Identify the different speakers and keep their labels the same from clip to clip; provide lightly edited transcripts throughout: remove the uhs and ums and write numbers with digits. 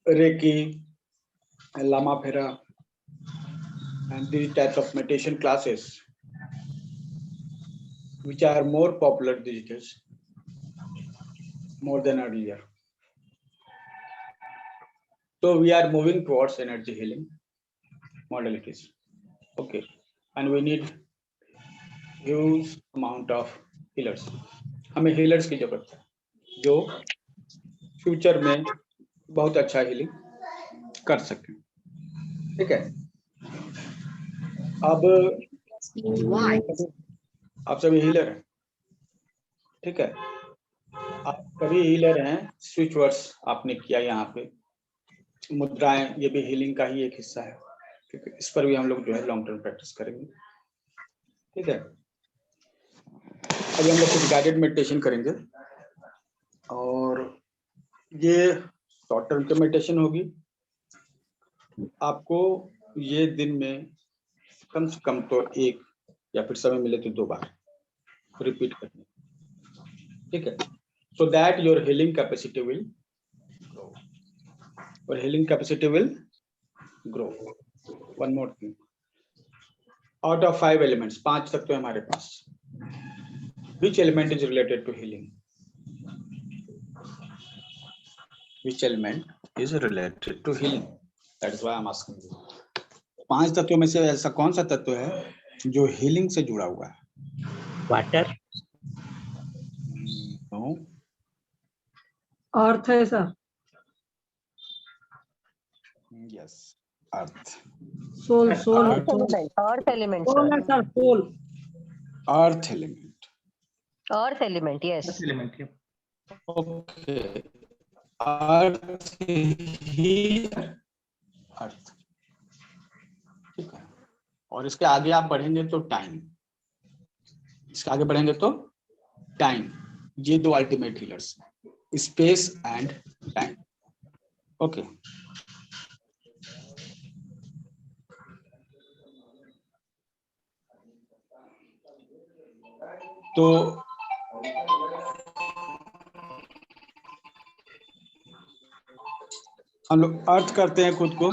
Speaker 1: Reiki, Lama Phera, and these types of meditation classes, which are more popular these days, more than earlier. So we are moving towards energy healing modalities. Okay, and we need huge amount of healers. हमें healers की जरूरत है जो future में बहुत अच्छा healing कर सके. ठीक है. अब आप सभी हीलर हैं. ठीक है. आप सभी हीलर हैं. स्विच वर्ड्स आपने किया यहाँ पे. मुद्राएं, ये भी हीलिंग का ही एक हिस्सा है. ठीक है. इस पर भी हम लोग जो है लॉन्ग टर्म प्रैक्टिस करेंगे. ठीक है. अभी हम लोग कुछ गाइडेड मेडिटेशन करेंगे और ये शॉर्ट टर्म की मेडिटेशन होगी. आपको ये दिन में कम से कम तो एक या फिर समय मिले तो 2 बार रिपीट करनी. ठीक है. So that your healing capacity will grow. और healing capacity will grow. One more thing, out of 5 elements, 5 तत्व है हमारे पास. Which element is related to healing? Which element is related to healing? That is why I am asking you. 5 तत्वों में से ऐसा कौन सा तत्व है जो हीलिंग से जुड़ा हुआ है?
Speaker 2: वाटर.
Speaker 1: No.
Speaker 3: अर्थ है sir.
Speaker 1: Yes, earth.
Speaker 3: Soul.
Speaker 4: Earth element,
Speaker 3: soul है sir. Soul.
Speaker 1: Earth element.
Speaker 4: Earth element, yes.
Speaker 2: Element है.
Speaker 1: Okay. Earth ही अर्थ. ठीक है. और इसके आगे आप बढ़ेंगे तो टाइम. इसके आगे बढ़ेंगे तो टाइम. ये 2 ultimate healers, space and time. Okay. तो हम लोग अर्थ करते हैं खुद को.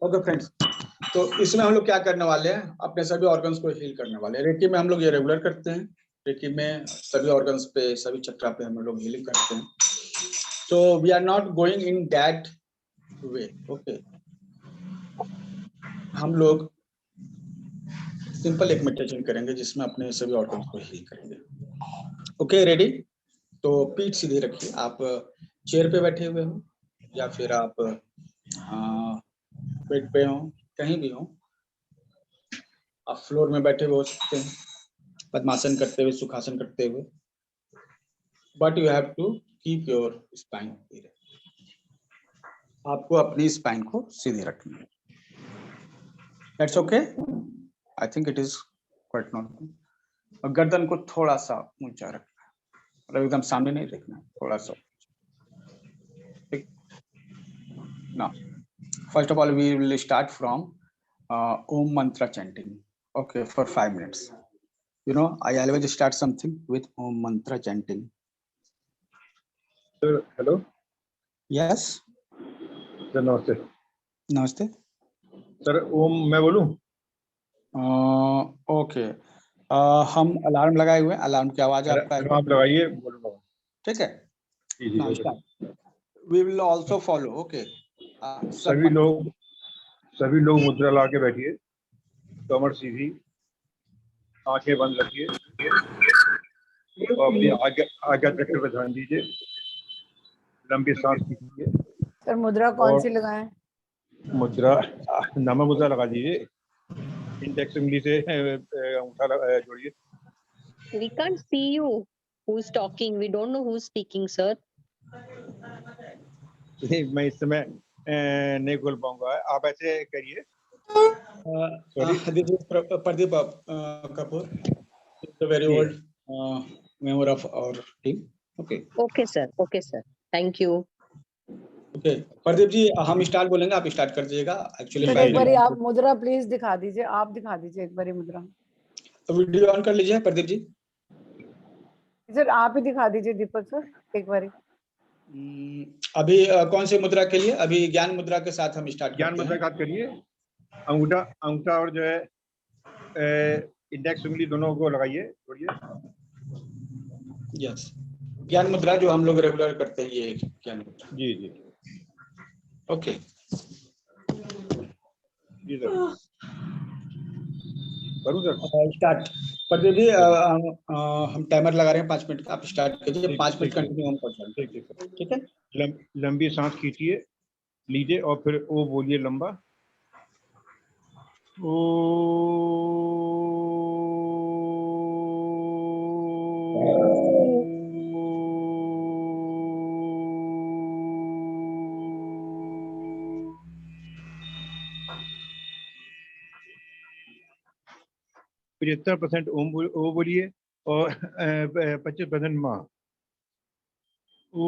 Speaker 1: ओके फ्रेंड्स, तो इसमें हम लोग क्या करने वाले हैं, अपने सभी ऑर्गन्स को हील करने वाले हैं. रेकी में हम लोग ये रेगुलर करते हैं. रेकी में सभी ऑर्गन्स पे, सभी चक्रा पे हम लोग हीलिंग करते हैं. तो we are not going in that way. Okay. हम लोग सिंपल एक मेडिटेशन करेंगे जिसमें अपने सभी ऑर्गन्स को हील करेंगे. Okay, ready? तो पीठ सीधी रखिए. आप चेयर पे बैठे हुए हो या फिर आप बेड पे हो, कहीं भी हो. आप फ्लोर में बैठे हुए हो सकते हैं, पद्मासन करते हुए, सुखासन करते हुए. But you have to keep your spine. आपको अपनी स्पाइन को सीधी रखनी है. That's okay. I think it is quite normal. और गर्दन को थोड़ा सा ऊंचा रखना है, मतलब एकदम सामने नहीं रखना, थोड़ा सा. ठीक. Now first of all we will start from Om mantra chanting. Okay, for 5 minutes. You know, I always start something with Om mantra chanting.
Speaker 5: Sir, hello.
Speaker 1: Yes.
Speaker 5: Sir, नमस्ते.
Speaker 1: नमस्ते.
Speaker 5: Sir, ओम मैं बोलूं?
Speaker 1: ओके. हम अलार्म लगाए हुए हैं. Alarm की आवाज आपका
Speaker 5: आप लगाइए, बोलूंगा.
Speaker 1: ठीक है.
Speaker 5: जी जी.
Speaker 1: We will also follow. Okay.
Speaker 5: सभी लोग मुद्रा ला के बैठिए. कमर सीधी, आंखें बंद रखिए और अपनी आज्ञा चक्र पे ध्यान दीजिए. लंबी सांस लीजिए.
Speaker 3: सर मुद्रा कौन सी लगाएं?
Speaker 5: मुद्रा नामा मुद्रा लगा दीजिए. इंडेक्स उंगली से अंगूठा जोड़िए.
Speaker 4: We can't see you. Who's talking? We don't know who's speaking, sir.
Speaker 5: मैं इस समय नहीं बोल पाऊंगा. आप ऐसे करिए, Sorry?
Speaker 1: This is Pradeep Kapoor, the very
Speaker 5: Yeah.
Speaker 1: old member of our team. Okay.
Speaker 4: Okay, sir. Okay, sir. Thank you.
Speaker 1: Okay Pradeep ji, हम स्टार्ट बोलेंगे, आप स्टार्ट कर दीजिएगा। एक्चुअली
Speaker 3: सर
Speaker 5: जी,
Speaker 3: एक बारी
Speaker 5: जी।
Speaker 3: आप मुद्रा प्लीज दिखा दीजिए, आप दिखा दीजिए एक बारी मुद्रा।
Speaker 1: वीडियो ऑन कर लीजिए प्रदीप जी।
Speaker 3: सर आप ही दिखा दीजिए दीपक सर एक बारी।
Speaker 1: अभी कौन सी मुद्रा के लिए? अभी ज्ञान मुद्रा के साथ हम स्टार्ट
Speaker 5: ज्ञान
Speaker 1: करते
Speaker 5: मुद्रा
Speaker 1: हैं।
Speaker 5: का करिए। अंगूठा और जो है इंडेक्स उंगली दोनों को लगाइए, छोड़िए।
Speaker 1: यस, ज्ञान मुद्रा जो हम लोग रेगुलर करते हैं, ये ज्ञान मुद्रा।
Speaker 5: जी जी
Speaker 1: ओके
Speaker 5: जी सर, करूँ सर?
Speaker 1: स्टार्ट। प्रदीप जी हम टाइमर लगा रहे हैं 5 मिनट का, आप स्टार्ट कीजिए। 5 मिनट
Speaker 5: ठीक
Speaker 1: कंटिन्यू हम कर रहे
Speaker 5: ठीक
Speaker 1: हैं,
Speaker 5: ठीक सर।
Speaker 1: ठीक है।
Speaker 5: लंबी सांस खींचिए, लीजिए और फिर ओ बोलिए लंबा। ओ %75 ओ बोलिए और 25% माँ। ओ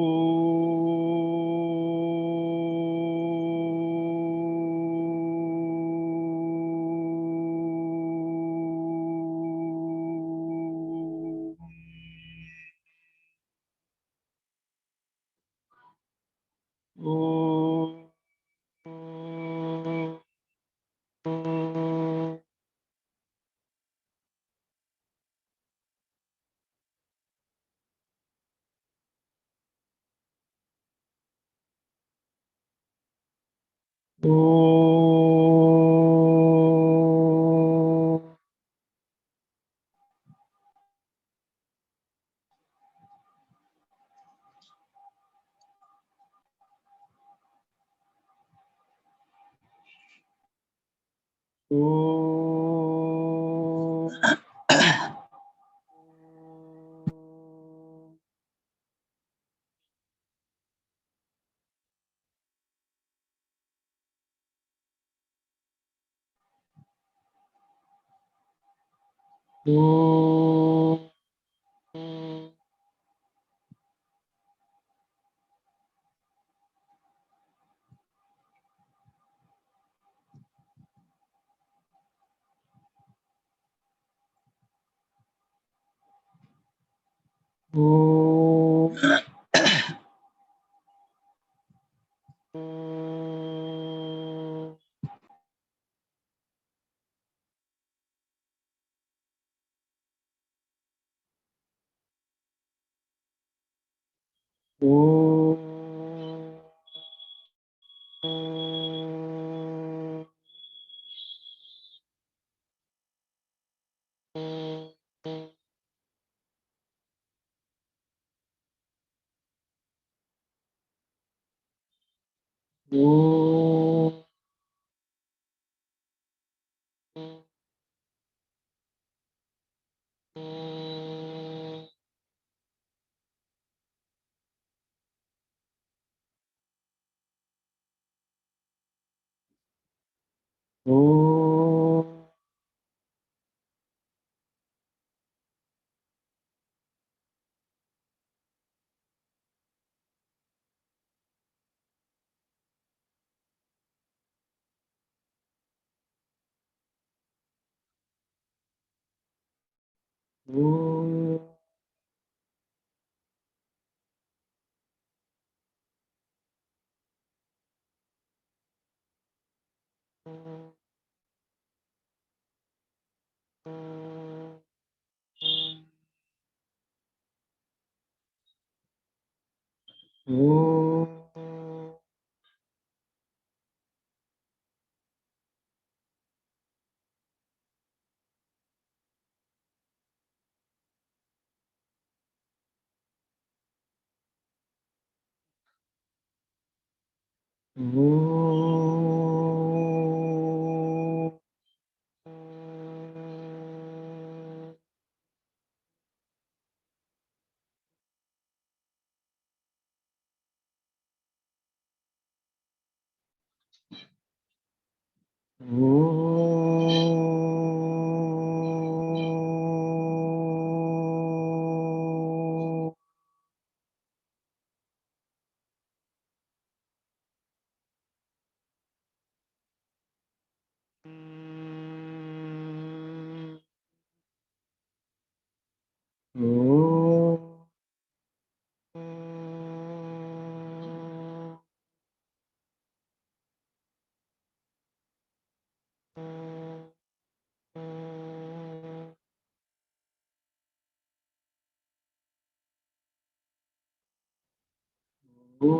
Speaker 1: थैंक्स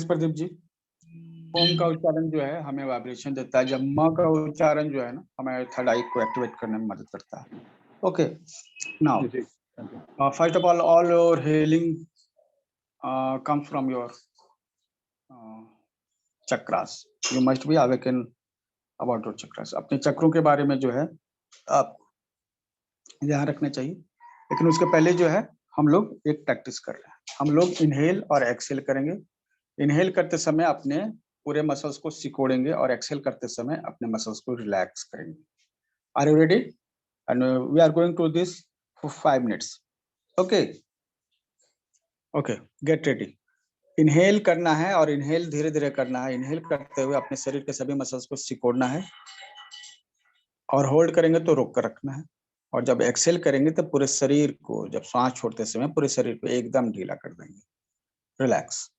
Speaker 1: प्रदीप जी। ओम का उच्चारण जो है हमें वाइब्रेशन देता है, जब म का उच्चारण जो है ना हमें थर्ड आई को एक्टिवेट करने में मदद करता है। ओके, नाउ
Speaker 5: जी, thank you.
Speaker 1: First of all your healing comes from your chakras. You must be awakened about your chakras. अपने चक्रों के बारे में जो है आप ध्यान रखना चाहिए, लेकिन उसके पहले जो है हम लोग एक प्रैक्टिस कर रहे हैं। हम लोग इनहेल और एक्सेल करेंगे। इनहेल करते समय अपने पूरे मसल्स को सिकोड़ेंगे और एक्सेल करते समय अपने मसल्स को रिलैक्स करेंगे। Are you ready? And we are going to this for 5 minutes. Okay okay, get ready. Inhale करना है और इनहेल धीरे धीरे करना है। इनहेल करते हुए अपने शरीर के सभी मसल्स को सिकोड़ना है और होल्ड करेंगे तो रोक कर रखना है। और जब एक्सेल करेंगे तो पूरे शरीर को, जब सांस छोड़ते समय पूरे शरीर को एकदम ढीला कर देंगे, रिलैक्स,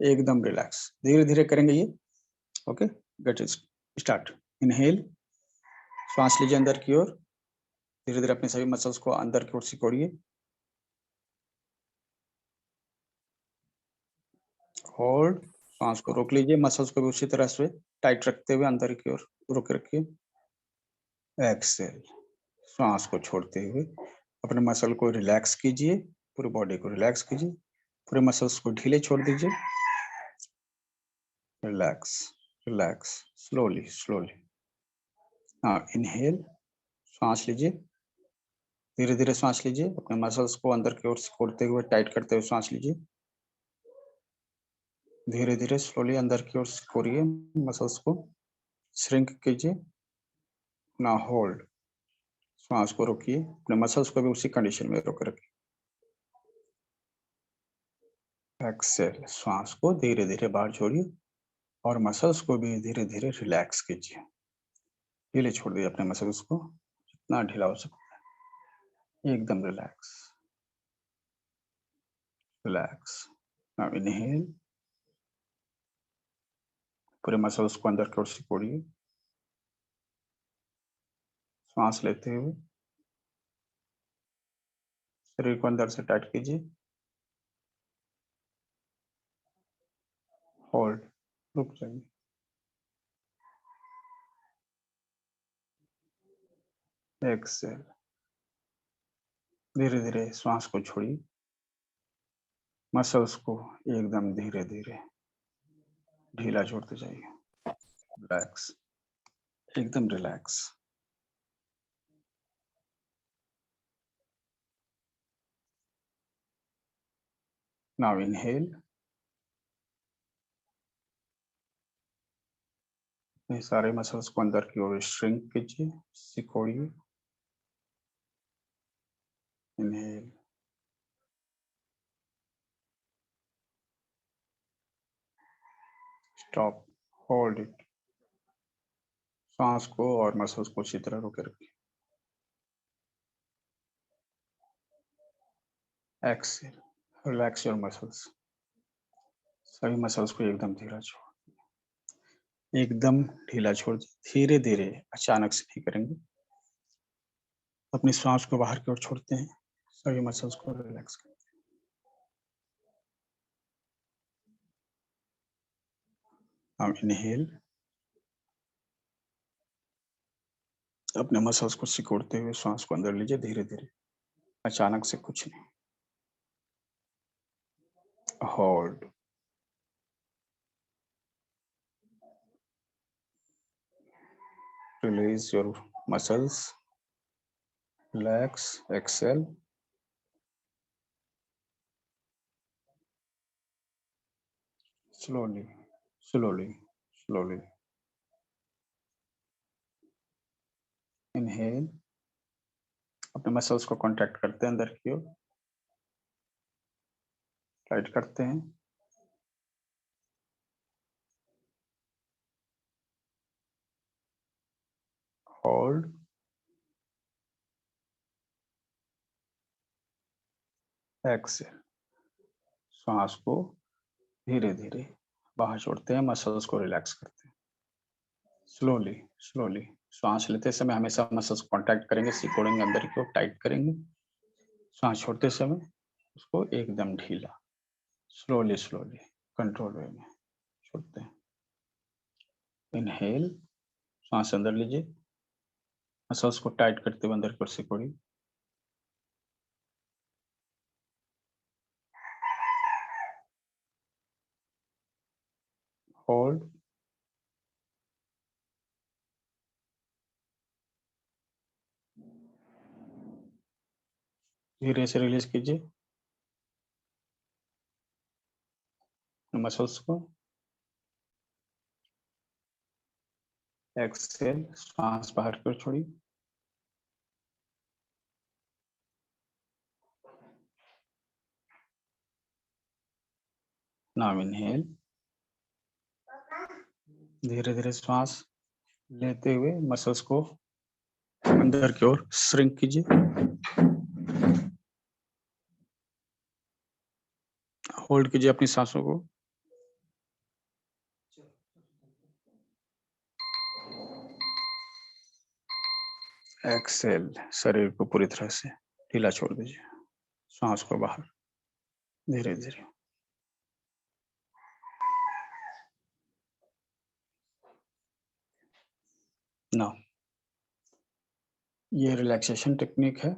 Speaker 1: एकदम रिलैक्स। धीरे धीरे करेंगे ये। Okay, get start. इनहेल, सांस लीजिए अंदर की ओर, धीरे धीरे अपने सभी मसल्स को अंदर की ओर सिकोड़िए। होल्ड, सांस को रोक लीजिए, मसल्स को भी उसी तरह से टाइट रखते हुए अंदर की ओर रोक रखिए। एक्सेल, सांस को छोड़ते हुए अपने मसल को रिलैक्स कीजिए, पूरी बॉडी को रिलैक्स कीजिए, पूरे मसल्स को ढीले छोड़ दीजिए। Relax relax, slowly slowly. हाँ, इनहेल, सांस लीजिए, धीरे धीरे सांस लीजिए, अपने मसल्स को अंदर की ओर सिकोड़ते हुए टाइट करते हुए सांस लीजिए। धीरे धीरे स्लोली अंदर की ओर सिकोड़िए, मसल्स को श्रिंक कीजिए। ना होल्ड, सांस को रोकिए, अपने मसल्स को भी उसी कंडीशन में रोक रखिए। एक्सेल, सांस को धीरे धीरे बाहर छोड़िए और मसल्स को भी धीरे धीरे रिलैक्स कीजिए। ढीले छोड़ दिए अपने मसल्स को, जितना ढीला हो सकता है, एकदम रिलैक्स रिलैक्स। नाउ इनहेल, पूरे मसल्स को अंदर की ओर सिकोड़िए, सांस लेते हुए शरीर को अंदर से टाइट कीजिए। होल्ड, रुक जाइए। एक्सेल, धीरे धीरे श्वास को छोड़िए, मसल्स को एकदम धीरे धीरे ढीला छोड़ते जाइए। रिलैक्स, एकदम रिलैक्स। नाउ इनहेल, अपने सारे मसल्स को अंदर की ओर श्रिंक कीजिए, सिकोड़िए। Inhale, stop, hold it. सांस को और मसल्स को अच्छी तरह रोके रखिए। Exhale, relax your muscles. सभी मसल्स को एकदम धीरा छोड़, एकदम ढीला छोड़ दीजिए। धीरे धीरे, अचानक से नहीं करेंगे। अपनी सांस को बाहर की ओर छोड़ते हैं, सभी मसल्स को रिलैक्स करते हैं। हम इनहेल, अपने मसल्स को सिकोड़ते हुए सांस को अंदर लीजिए धीरे धीरे, अचानक से कुछ नहीं। Hold, release your muscles, relax, exhale. Slowly, slowly, slowly. Inhale, अपने मसल्स को कॉन्ट्रैक्ट करते हैं अंदर की ओर, टाइट करते हैं। Hold, exhale. श्वास को धीरे धीरे बाहर छोड़ते हैं, मसल्स को रिलैक्स करते हैं। स्लोली स्लोली श्वास लेते समय हमेशा मसल्स कॉन्टैक्ट करेंगे, सिकोड़ेंगे अंदर की ओर, टाइट करेंगे। श्वास छोड़ते समय उसको एकदम ढीला, स्लोली स्लोली कंट्रोल वे में छोड़ते हैं। इनहेल, श्वास अंदर लीजिए, मसल्स को टाइट करते हुए अंदर की ओर सिकोड़िए। होल्ड, धीरे से रिलीज कीजिए मसल्स को। एक्सेल, श्वास बाहर की ओर छोड़िए। नाउ इनहेल, धीरे धीरे श्वास लेते हुए मसल्स को अंदर की ओर श्रिंक कीजिए। होल्ड कीजिए अपनी सांसों को। एक्सेल, शरीर को पूरी तरह से ढीला छोड़ दीजिए, श्वास को बाहर धीरे धीरे। नाउ ये रिलैक्सेशन टेक्निक है,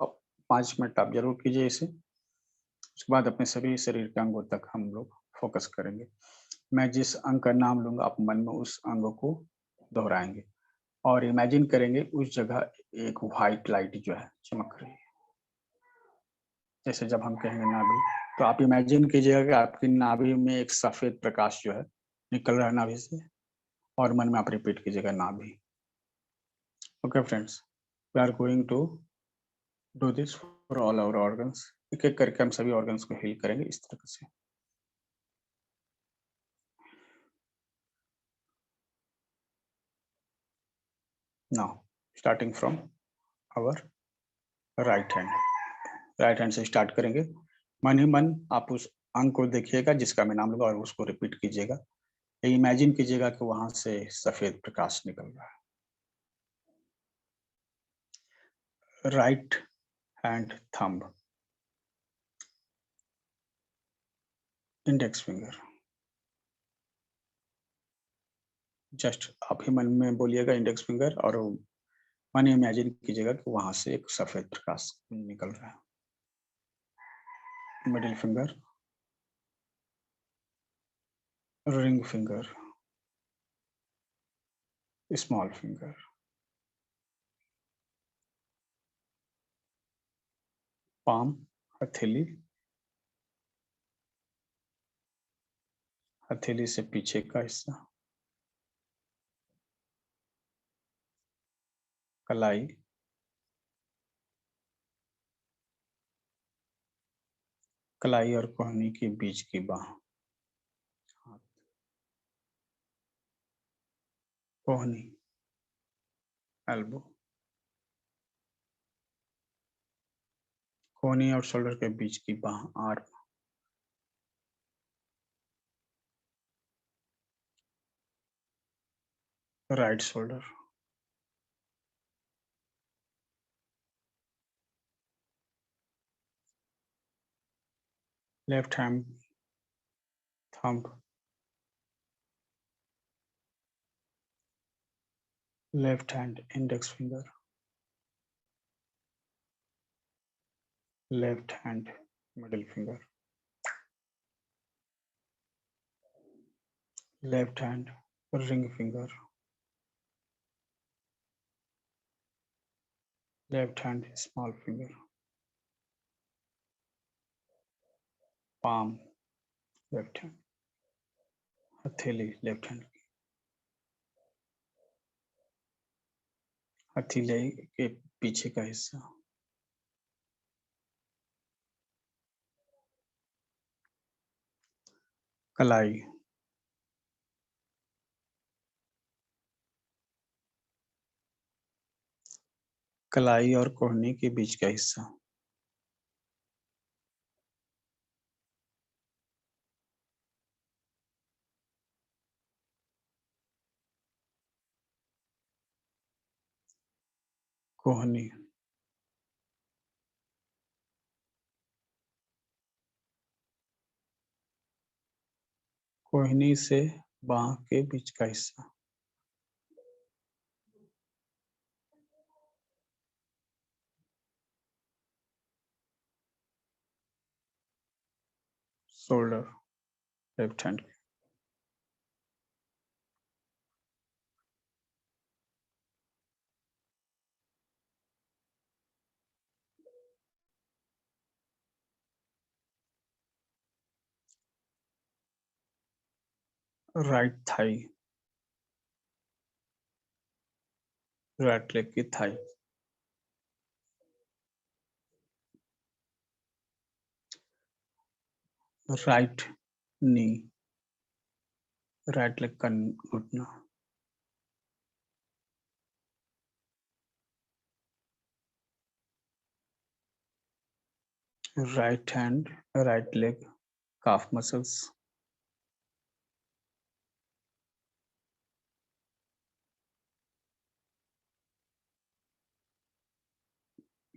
Speaker 1: अब 5 मिनट आप जरूर कीजिए इसे। उसके बाद अपने सभी शरीर के अंगों तक हम लोग फोकस करेंगे। मैं जिस अंग का नाम लूंगा आप मन में उस अंग को दोहराएंगे और इमेजिन करेंगे उस जगह एक व्हाइट लाइट जो है चमक रही है। जैसे जब हम कहेंगे नाभि, तो आप इमेजिन कीजिएगा कि आपकी नाभि में एक सफेद प्रकाश जो है निकल रहा है नाभि से, और मन में आप रिपीट कीजिएगा नाभि। Okay friends, we are going to do this for all our organs. एक एक करके हम सभी ऑर्गन्स को हील करेंगे इस तरह से। Now starting from our right hand से स्टार्ट करेंगे। मन ही मन आप उस अंग को देखिएगा जिसका मैं नाम लूंगा और उसको रिपीट कीजिएगा। इमेजिन कीजिएगा कि वहां से सफेद प्रकाश निकल रहा है। Right hand thumb, index finger, just आप ही मन में बोलिएगा इंडेक्स फिंगर और मन ही इमेजिन कीजिएगा कि वहां से एक सफेद प्रकाश निकल रहा है। Middle finger, ring finger, small finger, palm, हथेली, हथेली से पीछे का हिस्सा, कलाई, कलाई और कोहनी के बीच की बाह, हाथ, कोहनी, एल्बो, कोहनी और शोल्डर के बीच की बाह, arm, right shoulder, left hand thumb, left hand index finger, left hand middle finger, left hand ring finger, left hand small finger, palm, left hand, हथेली लेफ्ट हैंड, हथेली के पीछे का हिस्सा, कलाई, कलाई और कोहनी के बीच का हिस्सा, कोहनी, कोहनी से बाह के बीच का हिस्सा, shoulder left hand, right thigh, right leg की thigh, right knee, right leg का घुटना, right hand, right leg, calf muscles,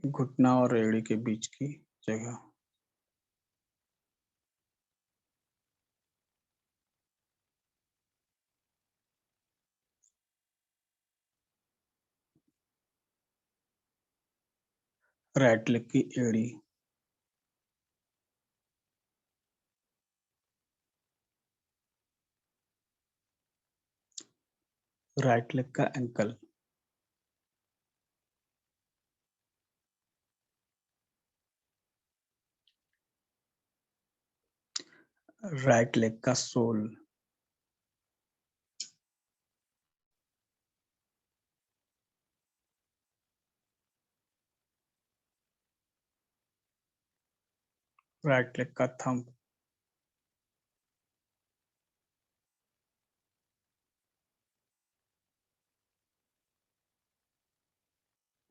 Speaker 1: घुटना और एड़ी के बीच की जगह, राइट लेग की एड़ी, राइट लेग का एंकल, राइट लेग का सोल, राइट लेग का thumb,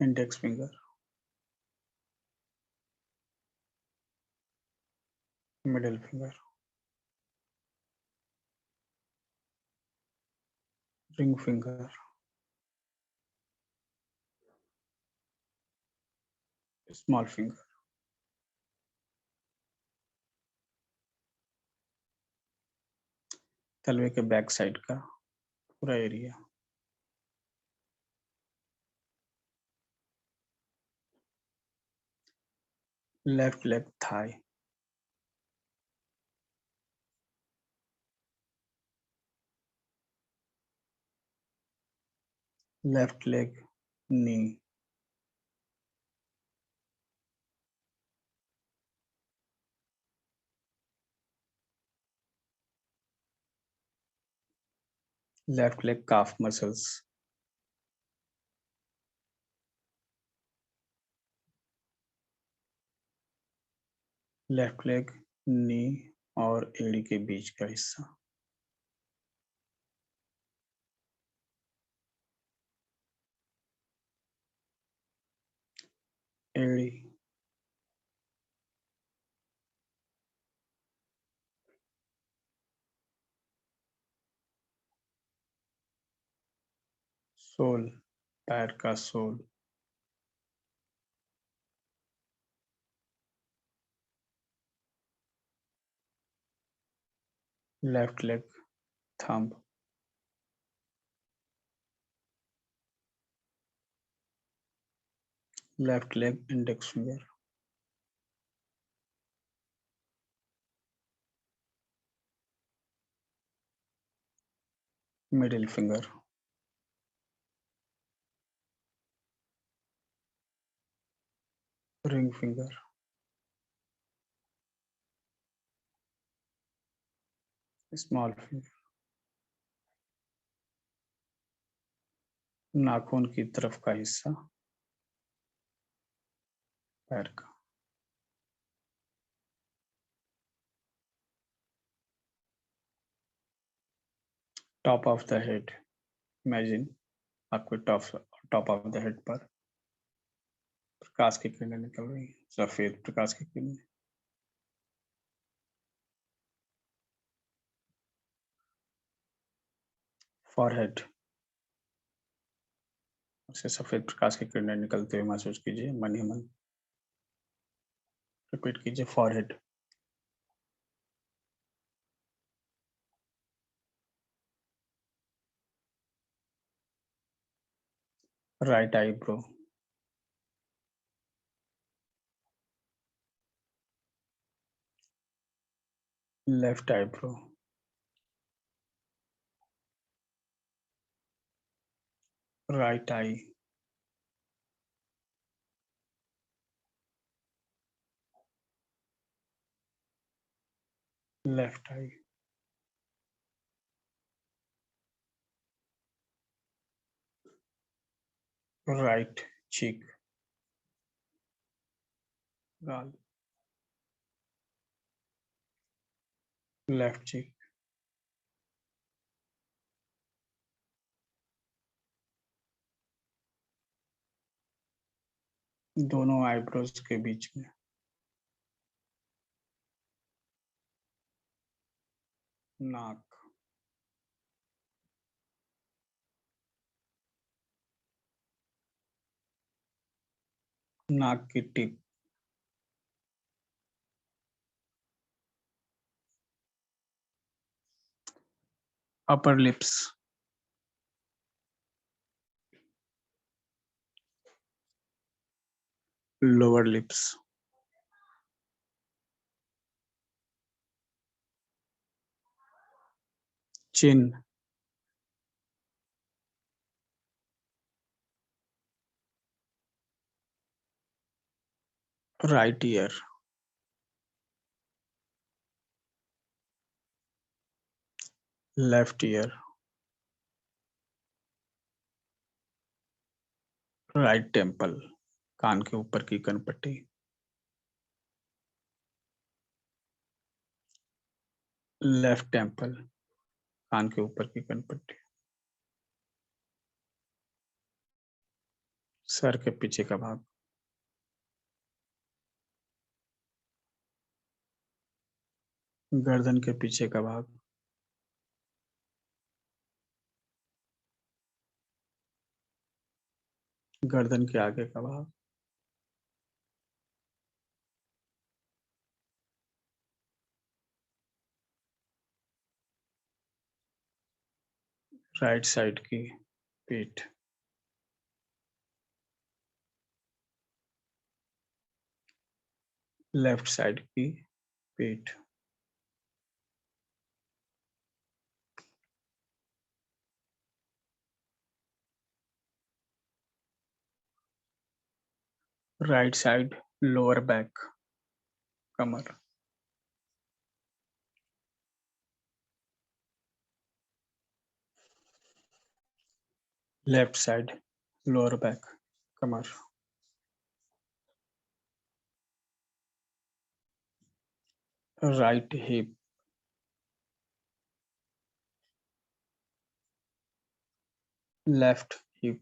Speaker 1: index finger, middle finger, ring finger, small finger, तलवे के बैक साइड का पूरा area, left leg thigh, left leg knee, left leg calf muscles, left leg knee और एड़ी के बीच का हिस्सा, एड़ी, सोल, पैर का sole, left leg thumb, left leg index finger, middle finger, ring finger, small finger, नाखून की तरफ का हिस्सा पैर का, top of the head, imagine आपके टॉप ऑफ द हेड पर प्रकाश की किरणें निकल रही हैं, सफेद प्रकाश की किरणें, फॉरहेड, उसे सफेद प्रकाश की किरणें निकलते हुए महसूस कीजिए, मन ही मन रिपीट कीजिए। Forehead, right eyebrow, left eyebrow, right eye, left eye, right cheek, गाल, लेफ्ट चीक, दोनों आईब्रोज के बीच में, नाक, नाक की tip, upper lips, lower lips, chin, right ear, left ear, right temple, कान के ऊपर की कनपट्टी, लेफ्ट टेम्पल, कान के ऊपर की कनपट्टी, सर के पीछे का भाग, गर्दन के पीछे का भाग, गर्दन के आगे का भाग, राइट साइड की पीठ, लेफ्ट साइड की पीठ, राइट साइड लोअर बैक, कमर, लेफ्ट साइड लोअर बैक, कमर, right hip, left hip,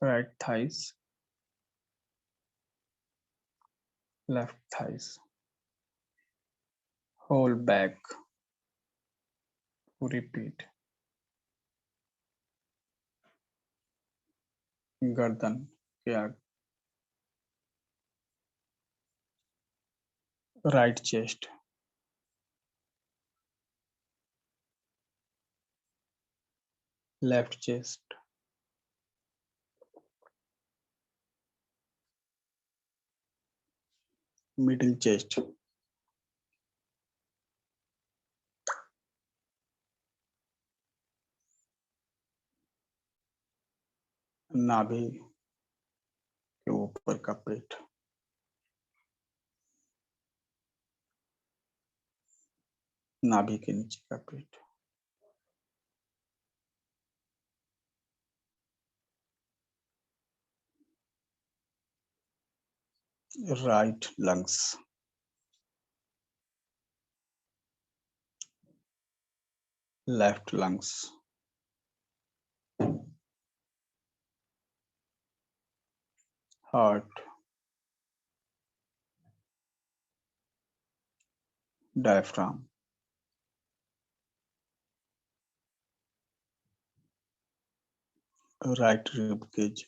Speaker 1: right thighs, left thighs, whole back, पूरी पीठ, गर्दन के आगे, right chest, left chest, middle chest, नाभि के ऊपर का पेट, नाभि के नीचे का पेट, right lungs, left lungs, heart, diaphragm, right rib cage,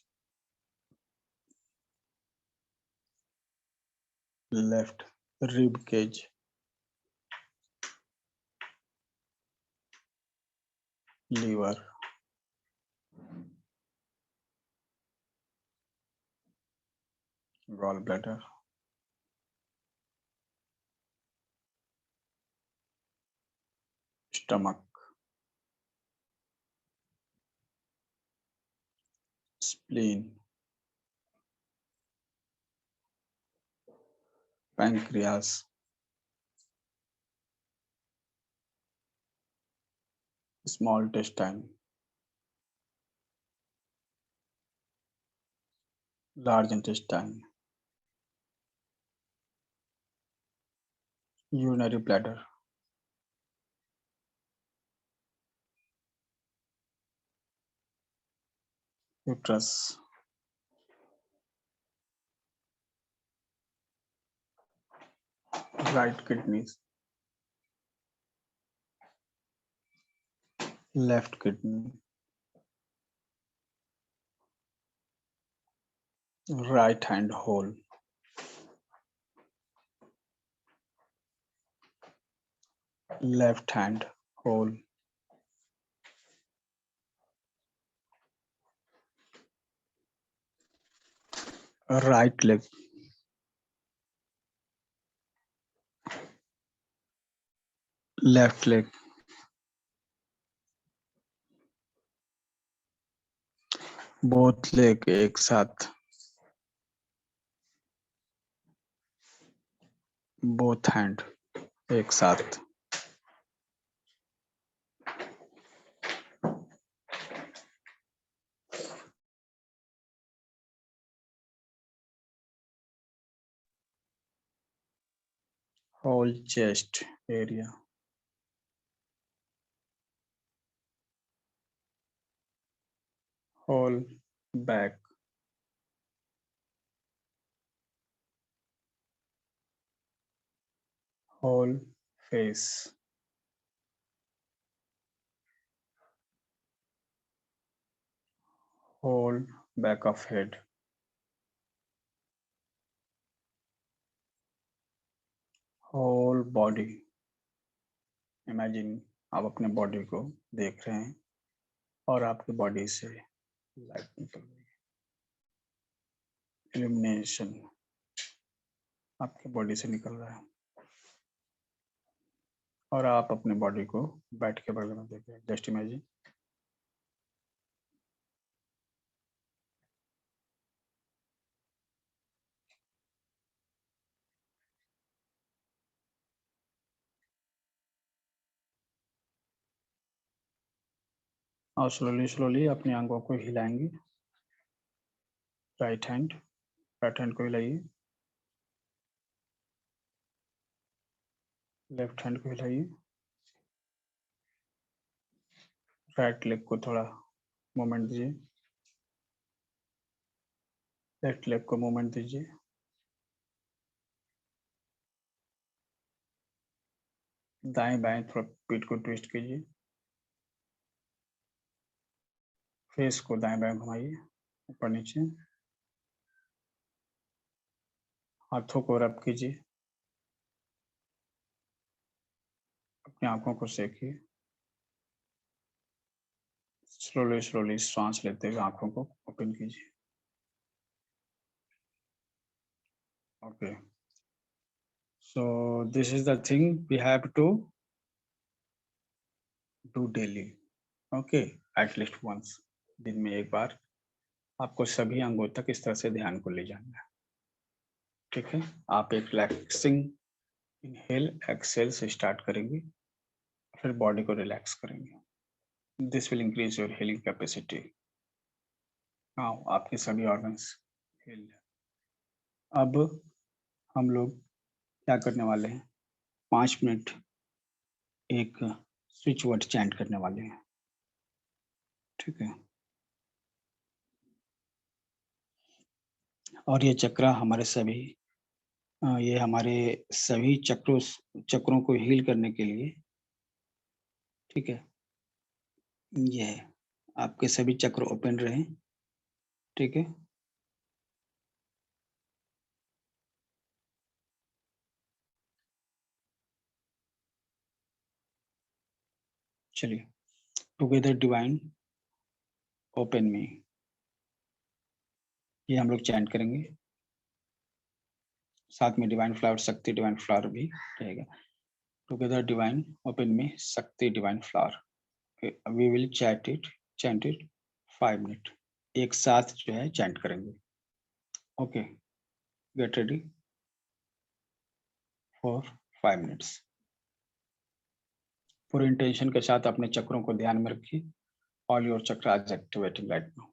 Speaker 1: left rib cage, liver, gallbladder, stomach, spleen, pancreas, small intestine, large intestine, urinary bladder, uterus, right kidneys, left kidney, right hand hole, left hand hole, right leg, left leg, both leg एक साथ, both hand एक साथ, whole chest area, whole back, whole face, whole back of head, whole body. Imagine आप अपने body को देख रहे हैं और आपकी बॉडी से लाइट निकल रही है, इल्यूमिनेशन आपके बॉडी से निकल रहा है और आप अपने बॉडी को बैठ के बगल में देख रहे हैं। जस्ट इमेजिन और स्लोली स्लोली अपनी आंखों को हिलाएंगे। राइट हैंड को हिलाइए, लेफ्ट हैंड को हिलाइए, राइट लेग को थोड़ा मूवमेंट दीजिए, लेफ्ट लेग को मूवमेंट दीजिए, दाएं बाएं थोड़ा पीठ को ट्विस्ट कीजिए, फेस को दाएं बाएं घुमाइए, ऊपर नीचे, हाथों को रब कीजिए, अपनी आंखों को सेकिए, स्लोली स्लोली सांस लेते हुए आंखों को ओपन कीजिए। Okay, so this is the thing we have to do daily. Okay, at least once. दिन में एक बार आपको सभी अंगों तक इस तरह से ध्यान को ले जाना है। ठीक है, आप एक रिलैक्सिंग इनहेल एक्सेल से स्टार्ट करेंगे, फिर बॉडी को रिलैक्स करेंगे। This will increase your healing capacity. Now आपके सभी ऑर्गन्स हिल। अब हम लोग क्या करने वाले हैं, 5 मिनट एक स्विच वर्ड चैंट करने वाले हैं। ठीक है, और ये चक्र हमारे सभी ये हमारे सभी चक्रों को हील करने के लिए, ठीक है, ये है। आपके सभी चक्र ओपन रहे, ठीक है। चलिए, टुगेदर डिवाइन ओपन मी, ये हम लोग चैंट करेंगे, साथ में divine flower, Shakti divine flower भी रहेगा। टुगेदर डिवाइन ओपन मी, शक्ति divine flower, we will chant it 5 minute, एक साथ जो है चैंट करेंगे। Okay, get ready for 5 minutes. पूरे इंटेंशन के साथ अपने चक्रों को ध्यान में रखिए। All your chakras activating right now.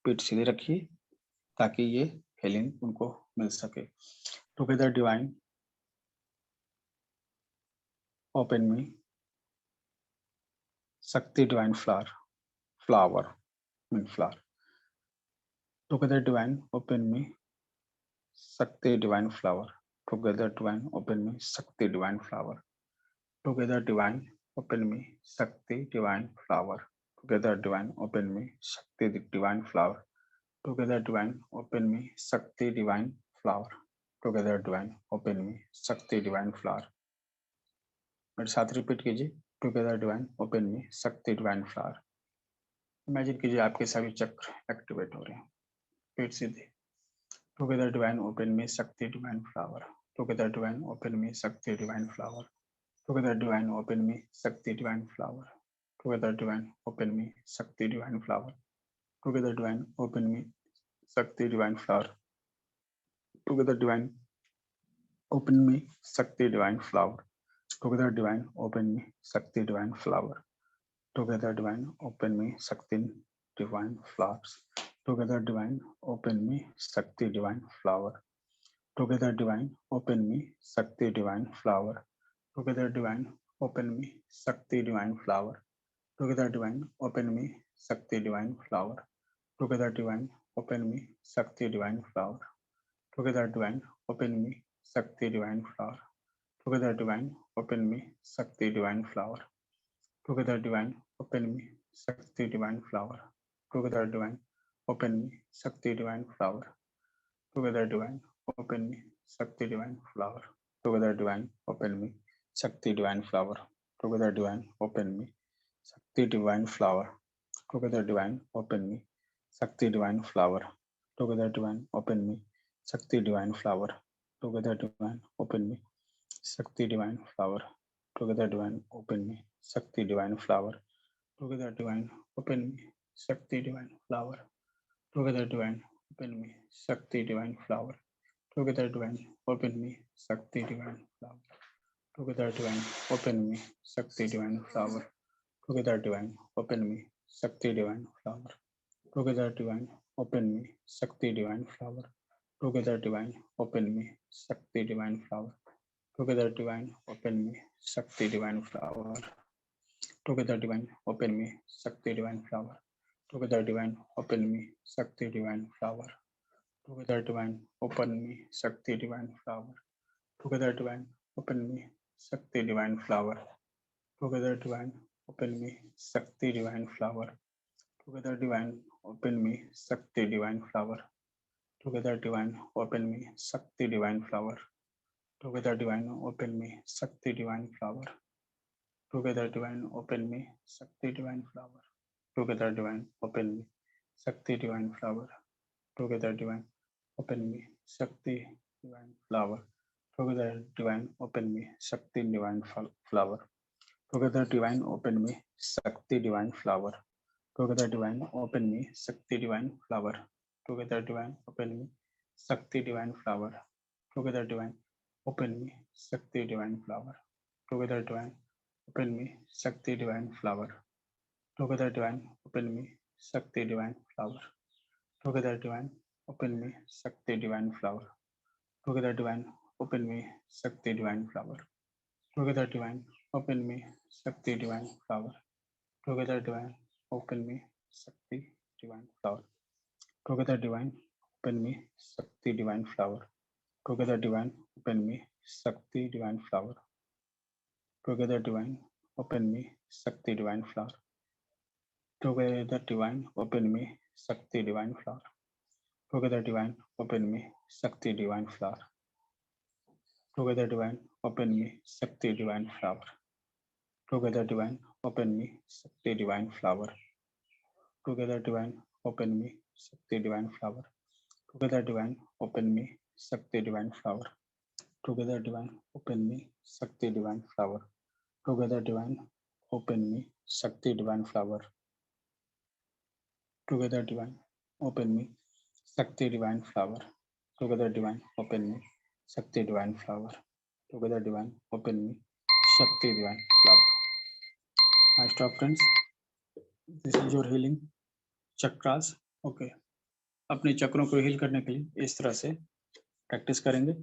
Speaker 1: पीठ सीधे रखिए ताकि ये फीलिंग उनको मिल सके। टुगेदर डिवाइन ओपन मी, शक्ति divine flower mean flower. Together divine open me, शक्ति divine flower. Together divine open me, शक्ति divine flower. Together divine open me, शक्ति divine flower. Together divine open me, शक्ति divine flower. Together divine open me, शक्ति divine flower. Together divine open me, शक्ति divine flower. मेरे साथ repeat कीजिए, together divine open me, शक्ति divine flower. Imagine कीजिए आपके सभी चक्र एक्टिवेट हो रहे हैं, पीठ सीधे। टुगेदर डिवाइन ओपन मी, शक्ति divine flower. Together divine open me, शक्ति divine flower. Together divine open me, शक्ति divine flower. Together divine open me, शक्ति divine flower. Together divine open me, शक्ति divine flower. Together divine open me shakti divine flower. Together divine open me shakti divine flower. Together divine open me shakti divine flowers. Together divine open me shakti divine flower. Together divine open me shakti divine flower. Together divine open me shakti divine flower. Together divine open me shakti divine flower. Together divine open me shakti divine flower. Together divine open me shakti divine flower. Together divine open me shakti divine flower. Together divine open me shakti divine flower. Together divine open me shakti divine flower. Together divine open me shakti divine flower. Together divine open me shakti divine flower. Together divine open me shakti divine flower. Together divine open me shakti divine flower. Together divine open me shakti divine flower. Together divine open me shakti divine flower. Together divine open me shakti divine flower. Together divine open me shakti divine flower. Together divine open me shakti divine flower. Together divine open me shakti divine flower. Together divine open me shakti divine flower. Together divine open me shakti divine flower. Together divine open me shakti divine flower. Together divine open me shakti divine flower. Together divine open me shakti divine flower. Together divine open me shakti divine flower. Together divine open me shakti divine flower. Together divine open me shakti divine flower. Together divine open me shakti divine flower. Together divine open me shakti divine flower. Together divine open me shakti divine flower. Together divine open me shakti divine flower. Together divine open me shakti divine flower. Together divine open me shakti divine flower. Together divine open me shakti divine flower. Together divine open me shakti divine flower. Together divine open me shakti divine flower. Together divine open me shakti divine flower. Together divine open me shakti divine flower. Together divine open me shakti divine flower. Together divine open me shakti divine flower. Together divine open me shakti divine flower. Together divine open me shakti divine flower. Together divine open me shakti divine flower. Together divine open me shakti divine flower. Together divine open me shakti divine flower. Together divine open me shakti divine flower. Together divine open me shakti divine flower. Together divine open me shakti divine flower. Together divine open me shakti divine flower. Together divine, open me, Shakti divine flower. Together divine, open me, Shakti divine flower. Together divine, open me, Shakti divine flower. Together divine, open me, Shakti divine flower. Together divine, open me, Shakti divine flower. Together divine, open me, Shakti divine flower. Together divine, open me, Shakti divine flower. Together divine, open me, Shakti divine flower. Together divine, open me, Shakti divine flower. Together divine, open me, Shakti divine flower. Together divine, open me, Shakti divine flower. I stop, friends. This is your healing chakras. Okay. अपने चक्रों को heal करने के लिए इस तरह से practice करेंगे.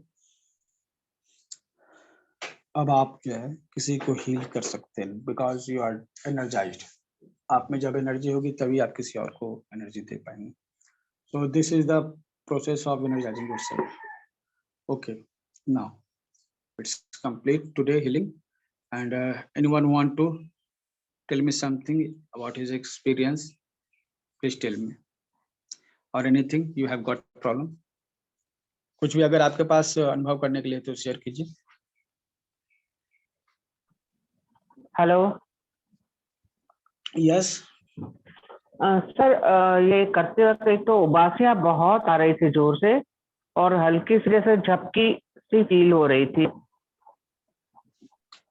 Speaker 1: अब आप जो है किसी को हील कर सकते हैं बिकॉज यू आर एनर्जाइज्ड. आप में जब एनर्जी होगी तभी आप किसी और को एनर्जी दे पाएंगे. So this is the process of energizing yourself. Okay, now it's complete today healing, and anyone want to tell me something about his experience? Please tell me, or anything you have got problem. कुछ भी अगर आपके पास अनुभव करने के लिए तो share कीजिए.
Speaker 2: हेलो
Speaker 1: यस
Speaker 2: सर, ये करते वक्त एक तो उबासियां बहुत आ रही थी जोर से और हल्की सी जैसे झपकी सी फील हो रही थी.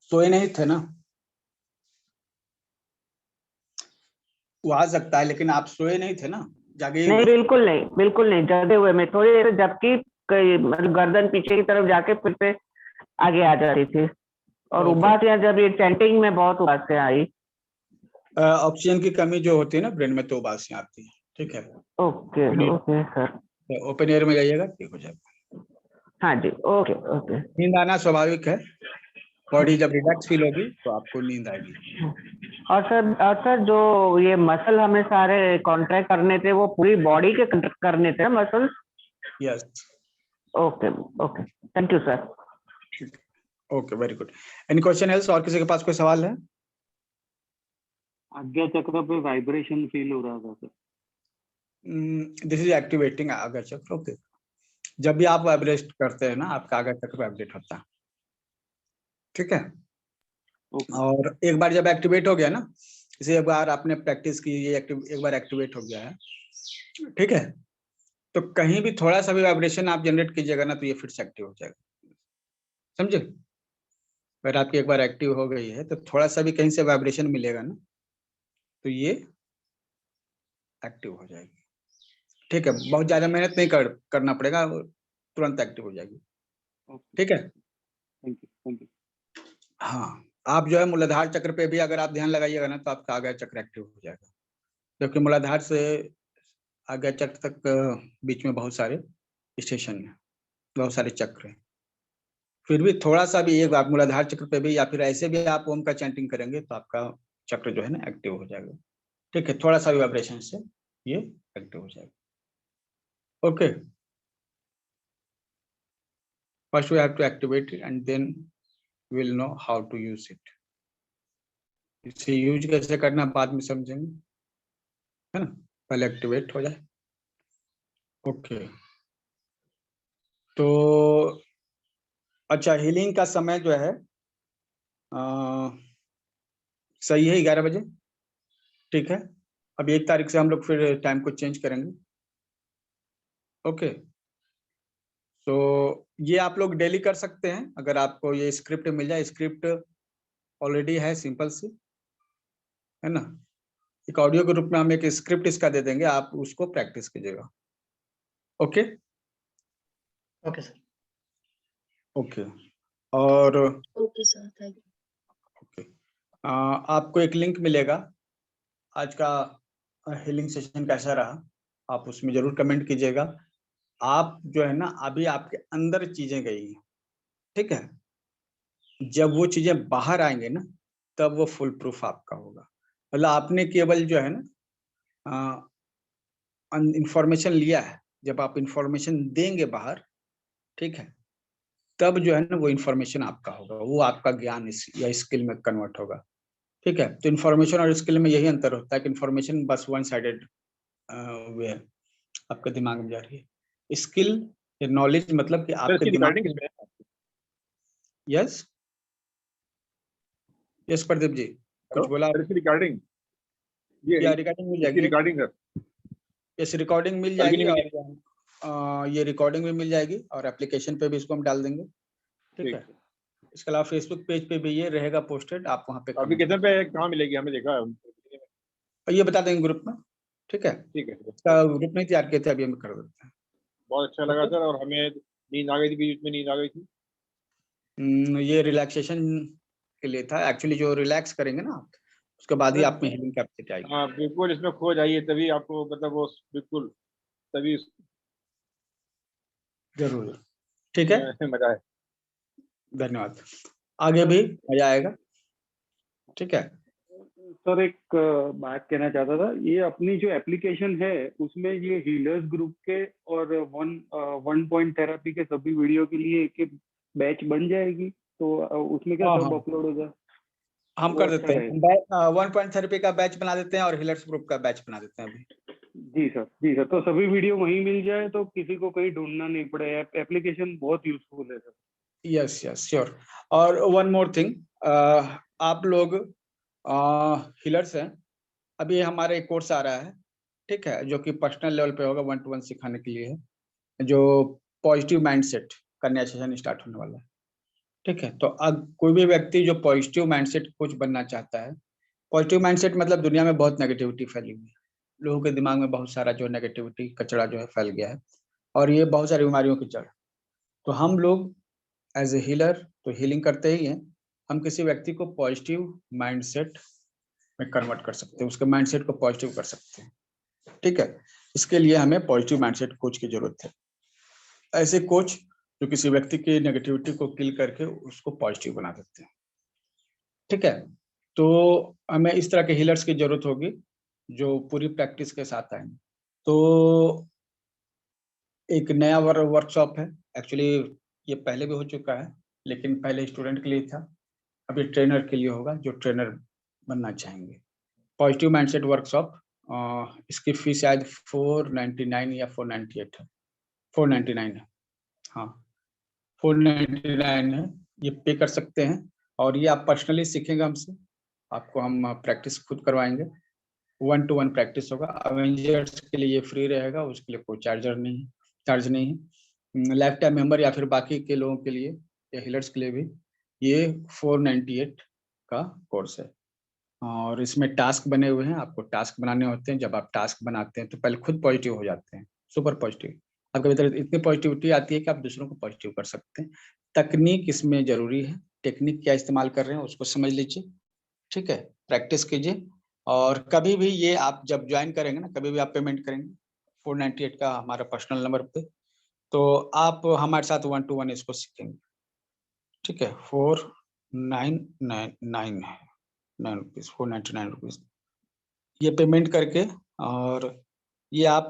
Speaker 1: सोए नहीं थे ना? वो आ सकता है लेकिन आप सोए नहीं थे ना, जागे?
Speaker 2: नहीं, बिल्कुल नहीं जगे हुए में थोड़ी देर झपकी, मतलब गर्दन पीछे की तरफ जाके फिर से आगे आ जा रही थी. और
Speaker 1: Okay.
Speaker 2: उबासियां जब ये चैंटिंग में बहुत उबासियां आई.
Speaker 1: ऑक्सीजन की कमी जो होती है ना ब्रेन में तो उबासियां आती है. ठीक है,
Speaker 2: okay okay sir.
Speaker 1: Open air में जाइएगा, ठीक हो जाएगा.
Speaker 2: हाँ जी, ओके ओके.
Speaker 1: नींद आना स्वाभाविक है. बॉडी जब रिलैक्स फील होगी तो आपको नींद आएगी.
Speaker 2: और सर जो ये मसल हमें सारे कॉन्ट्रैक्ट करने थे वो पूरी बॉडी के कॉन्ट्रैक्ट करने थे muscle.
Speaker 1: Yes.
Speaker 2: Okay okay, thank you sir.
Speaker 1: Okay, very good. Any question else? और किसी के पास कोई सवाल है?
Speaker 6: आज्ञा चक्र पे वाइब्रेशन फील हो रहा था सर.
Speaker 1: दिस इज एक्टिवेटिंग आज्ञा चक्र. ओके, जब भी आप वाइब्रेट करते हैं ना आपका आज्ञा चक्र वाइब्रेट होता है. ठीक है.
Speaker 6: ओके.
Speaker 1: और एक बार जब एक्टिवेट हो गया ना, इसे एक बार आपने प्रैक्टिस की, ये एक बार एक्टिवेट हो गया है, ठीक है, तो कहीं भी थोड़ा सा भी वाइब्रेशन आप जनरेट कीजिएगा ना तो ये फिर से एक्टिव हो जाएगा. समझे? अगर आपकी एक बार एक्टिव हो गई है तो थोड़ा सा भी कहीं से वाइब्रेशन मिलेगा ना तो ये एक्टिव हो जाएगी. ठीक है, बहुत ज्यादा मेहनत नहीं करना पड़ेगा, तुरंत एक्टिव हो जाएगी. ठीक है.
Speaker 6: Thank you.
Speaker 1: हाँ, आप जो है मूलाधार चक्र पे भी अगर आप ध्यान लगाइएगा ना तो आपका आज्ञा चक्र एक्टिव हो जाएगा. जबकि मूलाधार से आज्ञा चक्र तक बीच में बहुत सारे स्टेशन है, बहुत सारे चक्र हैं. फिर भी थोड़ा सा भी एक आप मूलाधार चक्र पे भी या फिर ऐसे भी आप ओम का चैंटिंग करेंगे तो आपका चक्र जो है ना एक्टिव हो जाएगा. ठीक है, थोड़ा सा भी वाइब्रेशन से ये एक्टिव हो जाएगा. Okay, first we have to activate it and then we will know how to use it. इसे यूज कैसे करना बाद में समझेंगे, है ना. पहले एक्टिवेट हो जाए. ओके, तो अच्छा, हीलिंग का समय जो है सही है 11 बजे. ठीक है, अब 1 तारीख से हम लोग फिर टाइम को चेंज करेंगे. ओके, तो ये आप लोग डेली कर सकते हैं अगर आपको ये स्क्रिप्ट मिल जाए. स्क्रिप्ट ऑलरेडी है, सिंपल सी है ना. एक ऑडियो के रूप में हम एक स्क्रिप्ट इसका दे देंगे, आप उसको प्रैक्टिस कीजिएगा. Okay
Speaker 7: okay sir.
Speaker 1: ओके. और
Speaker 7: okay sir, thank you.
Speaker 1: Okay, आपको एक लिंक मिलेगा. आज का हीलिंग सेशन कैसा रहा आप उसमें जरूर कमेंट कीजिएगा. आप जो है ना अभी आपके अंदर चीजें गई हैं. ठीक है, जब वो चीजें बाहर आएंगे ना तब वो फुल प्रूफ आपका होगा. मतलब आपने केवल जो है ना इंफॉर्मेशन लिया है. जब आप इंफॉर्मेशन देंगे बाहर, ठीक है, तब जो है ना वो इंफॉर्मेशन आपका होगा, वो आपका ज्ञान या स्किल में कन्वर्ट होगा. ठीक है, तो इन्फॉर्मेशन और स्किल में यही अंतर होता है कि इन्फॉर्मेशन बस वन साइडेड वे आपके दिमाग में जा रही है। स्किल या नॉलेज मतलब कि
Speaker 5: सर
Speaker 1: आपके
Speaker 5: इसकी
Speaker 1: दिमाग
Speaker 5: रिकॉर्डिंग इसमें है?
Speaker 1: यस यस प्रदीप जी कुछ
Speaker 5: हेलो
Speaker 1: बोला?
Speaker 5: सर, इसकी रिकॉर्डिंग
Speaker 1: या
Speaker 5: ये
Speaker 1: रिकॉर्डिंग मिल
Speaker 5: इसकी
Speaker 1: जाएगी,
Speaker 5: रिकॉर्डिंग सर
Speaker 1: यस रिकॉर्डिंग मिल
Speaker 5: कल की
Speaker 1: जाएगी
Speaker 5: नहीं मिली?
Speaker 1: और ये रिकॉर्डिंग भी मिल जाएगी और एप्लीकेशन पे भी इसको हम डाल देंगे। ठीक
Speaker 5: ठीक
Speaker 1: है,
Speaker 5: है।
Speaker 1: इसके अलावा फेसबुक पेज पे भी ये रहेगा पोस्टेड, आप वहाँ पे comment
Speaker 5: एप्लीकेशन पे कहाँ मिलेगी, हमें देखा है
Speaker 1: और ये बता देंगे ग्रुप में। ठीक है,
Speaker 5: ठीक है
Speaker 1: इसका ग्रुप नहीं तैयार किए थे, अभी हम कर देते हैं।
Speaker 5: बहुत अच्छा लगा सर, और हमें नींद आ गई थी, बीच में नींद आ गई थी।
Speaker 1: ये रिलैक्सेशन के लिए था एक्चुअली, जो रिलैक्स करेंगे ना आप उसके बाद ही आप में हीलिंग कैपेसिटी आएगी।
Speaker 5: हाँ बिल्कुल, इसमें खो जाइए तभी आपको मतलब वो बिल्कुल तभी
Speaker 1: जरूर, ठीक है,
Speaker 5: मजा है।
Speaker 1: धन्यवाद, आगे भी मजा आएगा। ठीक है,
Speaker 6: सर एक बात कहना चाहता था, ये अपनी जो एप्लीकेशन है उसमें ये हीलर्स ग्रुप के और वन पॉइंट थेरेपी के सभी वीडियो के लिए एक बैच बन जाएगी, तो उसमें क्या
Speaker 1: हाँ,
Speaker 6: सब
Speaker 1: हाँ।
Speaker 6: अपलोड हो जाए?
Speaker 1: हम
Speaker 6: वो
Speaker 1: कर
Speaker 6: अच्छा
Speaker 1: देते हैं, 1.थेरेपी का बैच बना देते हैं और हीलर्स ग्रुप का बैच बना देते हैं अभी।
Speaker 6: जी सर, जी सर, तो सभी वीडियो वहीं मिल जाए तो किसी को कहीं ढूंढना नहीं पड़े। एप्लीकेशन बहुत यूजफुल है सर।
Speaker 1: Yes yes sure. और वन मोर थिंग, आप लोग हीलर्स हैं, अभी हमारे एक कोर्स आ रहा है, ठीक है, जो कि पर्सनल लेवल पे होगा, 1 to 1 सिखाने के लिए है, जो पॉजिटिव माइंडसेट का नया सेशन स्टार्ट होने वाला है। ठीक है, तो अब कोई भी व्यक्ति जो पॉजिटिव माइंडसेट कोच बनना चाहता है, पॉजिटिव माइंडसेट मतलब दुनिया में बहुत नेगेटिविटी फैली हुई है, लोगों के दिमाग में बहुत सारा जो नेगेटिविटी कचरा जो है फैल गया है, और ये बहुत सारी बीमारियों की जड़। तो हम लोग एज ए हीलर तो हीलिंग करते ही हैं, हम किसी व्यक्ति को पॉजिटिव माइंडसेट में कन्वर्ट कर सकते हैं, उसके माइंडसेट को पॉजिटिव कर सकते हैं। ठीक है, इसके लिए हमें पॉजिटिव माइंडसेट कोच की जरूरत है, ऐसे कोच जो किसी व्यक्ति की नेगेटिविटी को किल करके उसको पॉजिटिव बना देते हैं। ठीक है, तो हमें इस तरह के हीलर्स की जरूरत होगी जो पूरी प्रैक्टिस के साथ आएंगे। तो एक नया वर्कशॉप है, एक्चुअली ये पहले भी हो चुका है, लेकिन पहले स्टूडेंट के लिए था, अभी ट्रेनर के लिए होगा जो ट्रेनर बनना चाहेंगे। पॉजिटिव माइंडसेट वर्कशॉप, इसकी फीस शायद 499 या 498 है, 499 है, हाँ 499 है, ये पे कर सकते हैं। और ये आप पर्सनली सीखेंगे हमसे, आपको हम प्रैक्टिस खुद करवाएंगे, 1 to 1 प्रैक्टिस होगा। अवेंजर्स के लिए ये फ्री रहेगा, उसके लिए कोई चार्ज नहीं है। लाइफ टाइम मेंबर या फिर बाकी के लोगों के लिए या हीलर्स के लिए भी ये 498 का कोर्स है। और इसमें टास्क बने हुए हैं, आपको टास्क बनाने होते हैं। जब आप टास्क बनाते हैं तो पहले खुद पॉजिटिव हो जाते हैं, सुपर पॉजिटिव, आपके भीतर इतनी पॉजिटिविटी आती है कि आप दूसरों को पॉजिटिव कर सकते हैं। तकनीक इसमें जरूरी है, टेक्निक क्या इस्तेमाल कर रहे हैं उसको समझ लीजिए। ठीक है, प्रैक्टिस कीजिए, और कभी भी ये आप जब ज्वाइन करेंगे ना, कभी भी आप पेमेंट करेंगे 498 का हमारा पर्सनल नंबर पे, तो आप हमारे साथ 1 to 1 इसको सीखेंगे। ठीक है, 499 है, 9 रुपीज, 499 रुपीज ये पेमेंट करके, और ये आप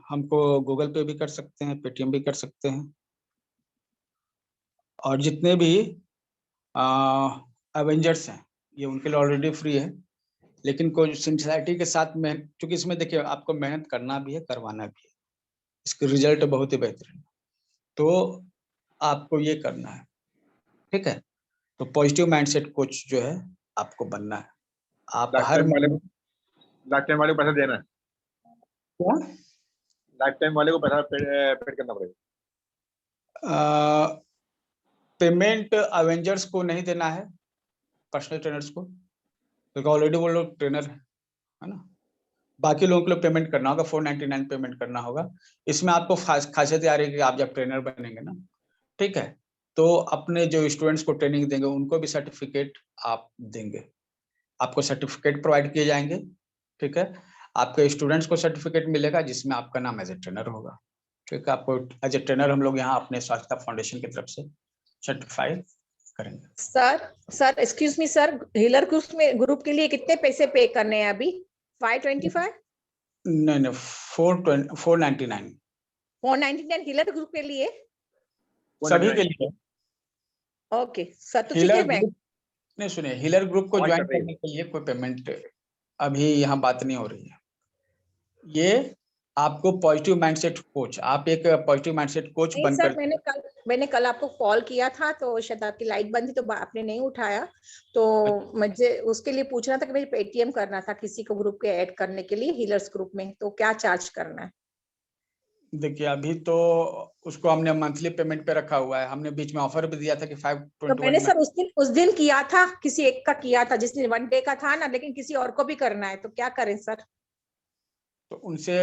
Speaker 1: हमको गूगल पे भी कर सकते हैं, पेटीएम भी कर सकते हैं। और जितने भी एवेंजर्स हैं ये उनके लिए ऑलरेडी फ्री है, लेकिन कोई सिंसियरिटी के साथ में, क्योंकि इसमें देखिए आपको मेहनत करना भी है, करवाना भी है, इसके रिजल्ट बहुत ही बेहतरीन है, तो आपको ये करना है। ठीक है, तो पॉजिटिव माइंडसेट कोच जो है आपको बनना है। आप
Speaker 5: लाइफ
Speaker 1: हर
Speaker 5: टाइम वाले को पैसा देना है,
Speaker 1: क्या
Speaker 5: लाइफ टाइम वाले को पैसा पेड करना पड़ेगा।
Speaker 1: पेमेंट अवेंजर्स को नहीं देना है, पर्सनल ट्रेनर्स को, क्योंकि ऑलरेडी वो लोग ट्रेनर है ना। बाकी लोगों के लिए पेमेंट करना होगा, 499 पेमेंट करना होगा। इसमें आपको खासियत आ रही है कि आप जब ट्रेनर बनेंगे ना, ठीक है, तो अपने जो स्टूडेंट्स को ट्रेनिंग देंगे उनको भी सर्टिफिकेट आप देंगे, आपको सर्टिफिकेट प्रोवाइड किए जाएंगे। ठीक है, आपके स्टूडेंट्स को सर्टिफिकेट मिलेगा जिसमें आपका नाम एज ए ट्रेनर होगा। ठीक है, आपको एज ए ट्रेनर हम लोग यहाँ अपने स्वास्थ्य फाउंडेशन की तरफ से सर्टिफाई करेंगे।
Speaker 3: Sir excuse me sir, healer group के लिए कितने पैसे पे करने हैं अभी? 525?
Speaker 1: नहीं 499
Speaker 3: 499 हीलर ग्रुप के लिए?
Speaker 1: सभी के लिए।
Speaker 3: ओके सर, तो ठीक
Speaker 1: हीलर
Speaker 3: है, मैं
Speaker 1: ग्रुप नहीं सुनिए, हीलर ग्रुप को
Speaker 5: आज
Speaker 1: ज्वाइन
Speaker 5: कर रही
Speaker 1: करने के लिए कोई पेमेंट अभी यहाँ बात नहीं हो रही है। ये आपको पॉजिटिव माइंडसेट कोच, आप एक पॉजिटिव माइंडसेट कोच
Speaker 3: नहीं
Speaker 1: बनकर,
Speaker 3: सर, मैंने कल आपको कॉल किया था तो शायद आपकी लाइट बंद थी तो आपने नहीं उठाया, तो मुझे उसके लिए पूछना था कि मुझे पेटीएम करना था किसी को ग्रुप के ऐड करने के लिए हीलर्स ग्रुप में, तो क्या चार्ज करना है?
Speaker 1: देखिए अभी तो उसको हमने मंथली पेमेंट पे रखा हुआ है। हमने बीच में ऑफर भी दिया था कि
Speaker 3: तो
Speaker 1: 521
Speaker 3: मैंने
Speaker 1: में।
Speaker 3: सर उस दिन किया था, किसी एक का किया था जिसने 1 डे का था ना, लेकिन किसी और को भी करना है तो क्या करें सर?
Speaker 1: तो उनसे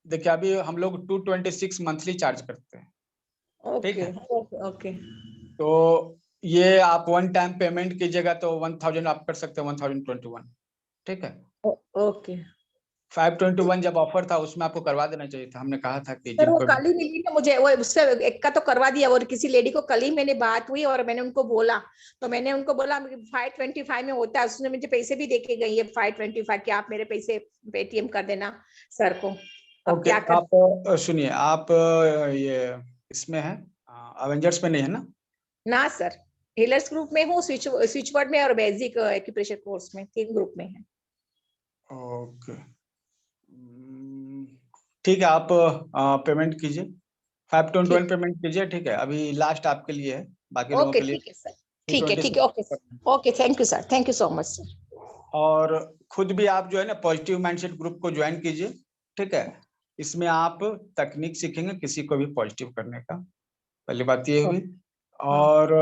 Speaker 1: देखिए अभी हम लोग 226 मंथली चार्ज करते हैं। ठीक
Speaker 3: ओके
Speaker 1: है,
Speaker 3: ओके ओके।
Speaker 1: तो ये आप वन टाइम पेमेंट कीजिएगा तो 1000 आप कर सकते हैं, 1021। ठीक है,
Speaker 3: ओके
Speaker 1: 521 जब ऑफर था उसमें आपको करवा देना चाहिए था। हमने कहा था कि
Speaker 3: सर, वो
Speaker 1: जिनको
Speaker 3: कल ही मिली ना मुझे, वो उससे एक का तो करवा दिया, और किसी लेडी को कल ही मैंने बात हुई और मैंने उनको बोला, तो मैंने उनको बोला 525 में होता है, उसने मुझे पैसे भी देके गई है 525 कि आप मेरे पैसे पेटीएम कर देना सर को। अब
Speaker 1: ओके,
Speaker 3: क्या कर?
Speaker 1: आप सुनिए, आप ये इसमें है, अवेंजर्स में नहीं है ना?
Speaker 3: ना सर, हीलर्स ग्रुप में हूँ, स्विच वर्ड में और बेसिक एक्यूप्रेशर कोर्स में, 3 ग्रुप में है।
Speaker 1: ओके, ठीक है, आप पेमेंट कीजिए, 521 पेमेंट कीजिए। ठीक है, अभी लास्ट आपके लिए है, बाकी लोगों
Speaker 3: ओके
Speaker 1: के लिए
Speaker 3: ठीक है सर, ठीक है
Speaker 1: 226।
Speaker 3: Okay okay, thank you sir, thank you so much sir.
Speaker 1: और खुद भी आप जो है ना पॉजिटिव माइंडसेट ग्रुप को ज्वाइन कीजिए। ठीक है, इसमें आप तकनीक सीखेंगे किसी को भी पॉजिटिव करने का, पहली बात ये हुई। और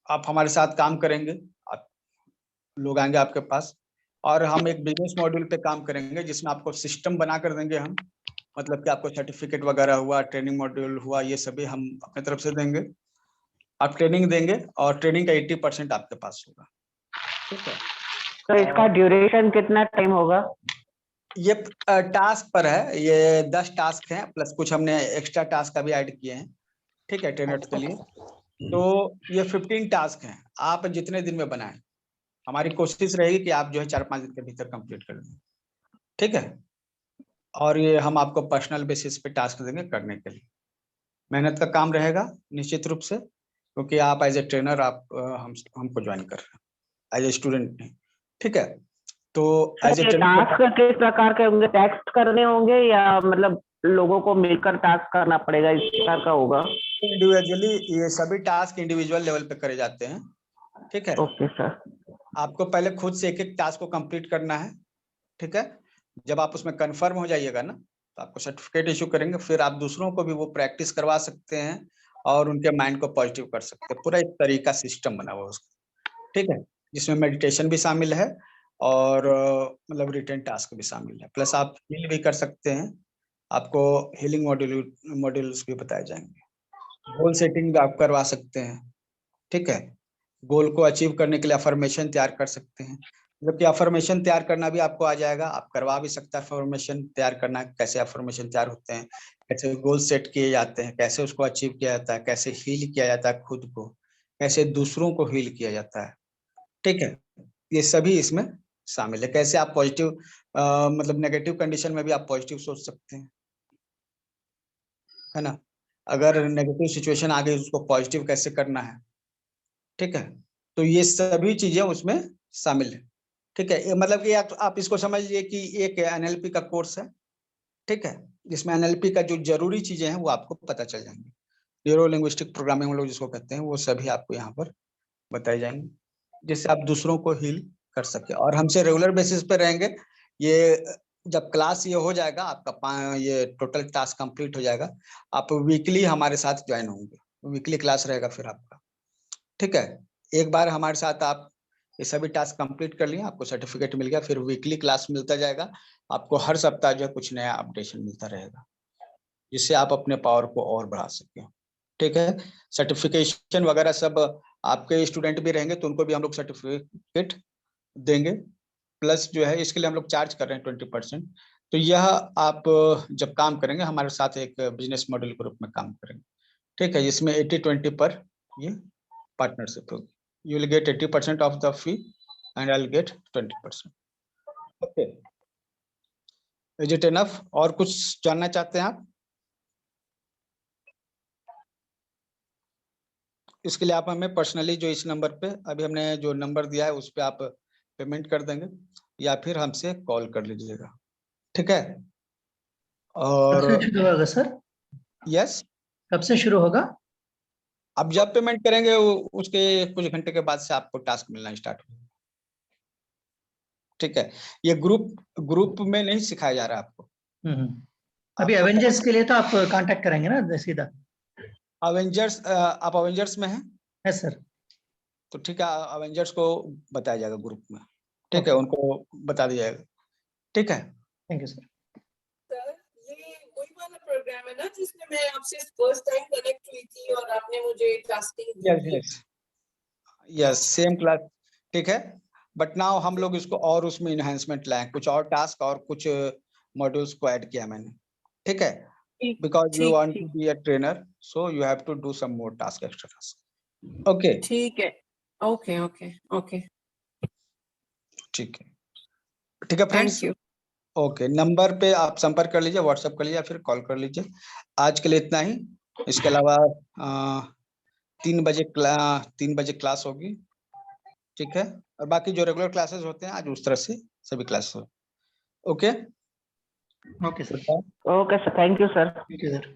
Speaker 1: आप हमारे साथ काम करेंगे, आप लोग आएंगे आपके पास, और हम एक बिजनेस मॉड्यूल पे काम करेंगे जिसमें आपको सिस्टम बना कर देंगे हम। मतलब कि आपको सर्टिफिकेट वगैरह हुआ, ट्रेनिंग मॉड्यूल हुआ, ये सभी हम अपने तरफ से देंगे। आप ट्रेनिंग देंगे और ट्रेनिंग का 80% आपके पास होगा। ठीक है,
Speaker 2: तो इसका ड्यूरेशन कितना टाइम होगा?
Speaker 1: ये टास्क पर है, ये 10 टास्क हैं प्लस कुछ हमने एक्स्ट्रा टास्क का भी ऐड किए हैं। ठीक है, ट्रेनर्स के लिए। तो ये 15 टास्क हैं, आप जितने दिन में बनाएं, हमारी कोशिश रहेगी कि आप जो है 4-5 दिन के भीतर कंप्लीट कर दें। ठीक है, और ये हम आपको पर्सनल बेसिस पे टास्क देंगे करने के लिए। मेहनत का काम रहेगा निश्चित रूप से, क्योंकि आप एज ए ट्रेनर आप हमको ज्वाइन कर रहे हैं, एज ए स्टूडेंट नहीं। ठीक है, तो एज ए
Speaker 2: ये
Speaker 1: ट्रेनर
Speaker 2: टास्क किस प्रकार के होंगे? टेक्स्ट करने होंगे या मतलब लोगों को मिलकर टास्क करना पड़ेगा, इस प्रकार का होगा?
Speaker 1: इंडिविजुअली, ये सभी टास्क इंडिविजुअल लेवल पे करे जाते हैं। ठीक है,
Speaker 2: ओके सर।
Speaker 1: आपको पहले खुद से एक एक टास्क को कंप्लीट करना है। ठीक है, जब आप उसमें कंफर्म हो जाइएगा ना, तो आपको सर्टिफिकेट इशू करेंगे, फिर आप दूसरों को भी वो प्रैक्टिस करवा सकते हैं और उनके माइंड को पॉजिटिव कर सकते हैं। पूरा एक तरीका सिस्टम बना हुआ उसका। ठीक है, जिसमें मेडिटेशन भी शामिल है और मतलब रिटन टास्क भी शामिल है, प्लस आप हील भी कर सकते हैं। आपको हीलिंग मॉड्यूल्स भी बताए जाएंगे। गोल सेटिंग भी आप करवा सकते हैं। ठीक है, गोल को अचीव करने के लिए अफर्मेशन तैयार कर सकते हैं। जबकि अफर्मेशन तैयार करना भी आपको आ जाएगा, आप करवा भी सकते हैं। अफर्मेशन तैयार करना, कैसे अफर्मेशन तैयार होते हैं, कैसे गोल सेट किए जाते हैं, कैसे उसको अचीव किया जाता है, कैसे हील किया जाता है खुद को, कैसे दूसरों को हील किया जाता है। ठीक है, ये सभी इसमें शामिल है। कैसे आप पॉजिटिव मतलब नेगेटिव कंडीशन में भी आप पॉजिटिव सोच सकते हैं, है ना? अगर नेगेटिव सिचुएशन आ गई उसको पॉजिटिव कैसे करना है। ठीक है, तो ये सभी चीजें उसमें शामिल है। ठीक है, ये मतलब कि आप इसको समझिए कि एक एनएलपी का कोर्स है। ठीक है, जिसमें एनएलपी का जो जरूरी चीजें हैं वो आपको पता चल जाएंगी। न्यूरो लिंग्विस्टिक प्रोग्रामिंग हम लोग जिसको कहते हैं, वो सभी आपको यहाँ पर बताई जाएंगी, जिससे आप दूसरों को हील कर सके। और हमसे रेगुलर बेसिस पे रहेंगे। ये जब क्लास ये हो जाएगा आपका, ये टोटल टास्क कंप्लीट हो जाएगा, आप वीकली हमारे साथ ज्वाइन होंगे। वीकली क्लास रहेगा फिर आपका। ठीक है, एक बार हमारे साथ आप ये सभी टास्क कंप्लीट कर लिए, आपको सर्टिफिकेट मिल गया, फिर वीकली क्लास मिलता जाएगा। आपको हर सप्ताह जो है कुछ नया अपडेशन मिलता रहेगा, जिससे आप अपने पावर को और बढ़ा सकें। ठीक है, सर्टिफिकेशन वगैरह सब आपके स्टूडेंट भी रहेंगे तो उनको भी हम लोग सर्टिफिकेट देंगे। प्लस जो है इसके लिए हम लोग चार्ज कर रहे हैं 20%। तो यह आप जब काम करेंगे हमारे साथ एक बिजनेस मॉडल के रूप में काम करेंगे। ठीक है, इसमें 80-20 पर ये पार्टनरशिप होगी। You will get 80% of the fee and I'll get 20%. Okay. Is it enough? और कुछ जानना चाहते हैं आप? इसके लिए आप हमें पर्सनली जो इस नंबर पे अभी हमने जो नंबर दिया है उस पे आप पेमेंट कर देंगे या फिर हमसे कॉल कर लीजिएगा, ठीक है।
Speaker 7: कब
Speaker 1: और
Speaker 7: से शुरू होगा सर?
Speaker 1: यस,
Speaker 7: कब से शुरू होगा?
Speaker 1: आप जब पेमेंट करेंगे उसके कुछ घंटे के बाद से आपको टास्क मिलना स्टार्ट होगा, ठीक है। ये ग्रुप में नहीं सिखाया जा रहा है आपको।
Speaker 7: अभी
Speaker 1: आपको
Speaker 7: एवेंजर्स के लिए तो आप कांटेक्ट करेंगे ना सीधा?
Speaker 1: अवेंजर्स, आप अवेंजर्स में हैं
Speaker 7: है सर।
Speaker 1: तो ठीक है, अवेंजर्स को बताया जाएगा ग्रुप में, ठीक है, उनको बता दिया जाएगा, ठीक है।
Speaker 7: Thank you sir.
Speaker 8: सर ये वही वाला प्रोग्राम है ना जिसमें मैं आपसे फर्स्ट टाइम कनेक्ट हुई थी और आपने मुझे टास्किंग दी
Speaker 1: यस
Speaker 8: थी?
Speaker 1: यस यस, सेम क्लास, ठीक है। बट नाउ हम लोग इसको और उसमें इनहेंसमेंट लाए, कुछ और टास्क और कुछ मॉड्यूल्स को ऐड किया मैंने, ठीक है। Because you want to be a trainer so you have to do some more task, extra task, okay.
Speaker 8: ठीक है, ओके ओके ओके,
Speaker 1: ठीक है, ठीक है friends,
Speaker 8: thank you.
Speaker 1: Okay. Number पे आप संपर्क कर लीजिए, व्हाट्सएप कर लीजिए या फिर कॉल कर लीजिए। आज के लिए इतना ही। इसके अलावा 3 बजे क्लास होगी, ठीक है। और बाकी जो रेगुलर क्लासेस होते हैं आज उस तरह से सभी क्लासेस हो, okay.
Speaker 7: Okay sir.
Speaker 2: Okay sir, thank you sir.
Speaker 7: Thank you sir.